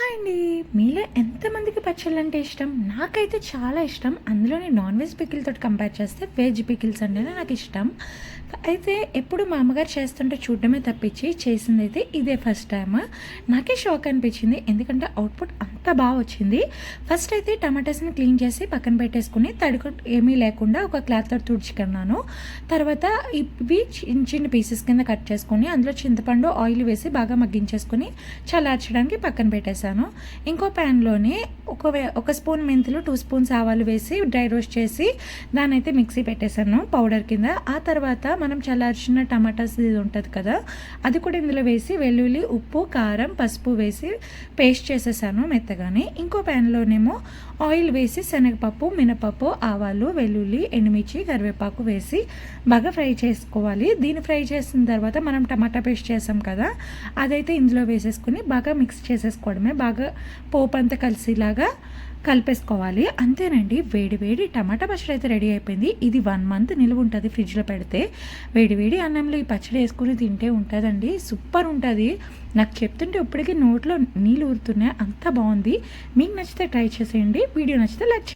Hi అండి. మీలో ఎంతమందికి పచ్చళ్ళంటే ఇష్టం? నాకైతే చాలా ఇష్టం. అందులోని నాన్ వెజ్ పికిల్‌తోటి కంపేర్ చేస్తే వెజ్ పికిల్స్ అంటేనే నాకిష్టం. అయితే ఎప్పుడు మా అమ్మగారు చేస్తుంటే చూడడమే తప్పించి చేసిందైతే ఇదే ఫస్ట్ టైమ్. నాకే షాక్ అనిపించింది. ఎందుకంటే అవుట్‌పుట్ అంత బాగా వచ్చింది. ఫస్ట్ అయితే టమాటాస్‌ని క్లీన్ చేసి పక్కన పెట్టేసుకొని తడి ఏమీ లేకుండా ఒక క్లాత్‌తో తుడుచుకున్నాను. తర్వాత ఇవి చిన్న చిన్న పీసెస్ కింద కట్ చేసుకొని అందులో చింతపండు, ఆయిల్ వేసి బాగా మగ్గించేసుకొని చల్లార్చడానికి పక్కన పెట్టేశాను. ఇంకో ప్యాన్‌లోనే ఒక స్పూన్ మెంతులు, 2 స్పూన్స్ ఆవాలు వేసి డ్రై రోస్ట్ చేసి దాన్నైతే మిక్సీ పెట్టేశాను పౌడర్ కింద. ఆ తర్వాత మనం చల్లార్చిన టమాటాస్ ఇది ఉంటుంది కదా, అది కూడా ఇందులో వేసి వెల్లుల్లి, ఉప్పు, కారం, పసుపు వేసి పేస్ట్ చేసేసాను మెత్తగానే. ఇంకో ప్యాన్‌లోనేమో ఆయిల్ వేసి శనగపప్పు, మినపప్పు, ఆవాలు, వెల్లుల్లి, ఎండుమిర్చి, కరివేపాకు వేసి బాగా ఫ్రై చేసుకోవాలి. దీన్ని ఫ్రై చేసిన తర్వాత మనం టమాటా పేస్ట్ చేసాం కదా, అదైతే ఇందులో వేసేసుకుని బాగా మిక్స్ చేసేసుకోవడమే. బాగా పోపు అంతా కలిసేలాగా కలిపేసుకోవాలి. అంతేనండి, వేడి వేడి టమాటా పచ్చడి అయితే రెడీ అయిపోయింది. ఇది 1 మంత్ నిలువ ఉంటుంది ఫ్రిడ్జ్లో పెడితే. వేడి వేడి అన్నంలో ఈ పచ్చడి వేసుకుని తింటే ఉంటుందండి, సూపర్ ఉంటుంది. నాకు చెప్తుంటే ఇప్పటికీ నోట్లో నీళ్ళు ఊరుతున్నాయి, అంత బాగుంది. మీకు నచ్చితే ట్రై చేసేయండి. వీడియో నచ్చితే లైక్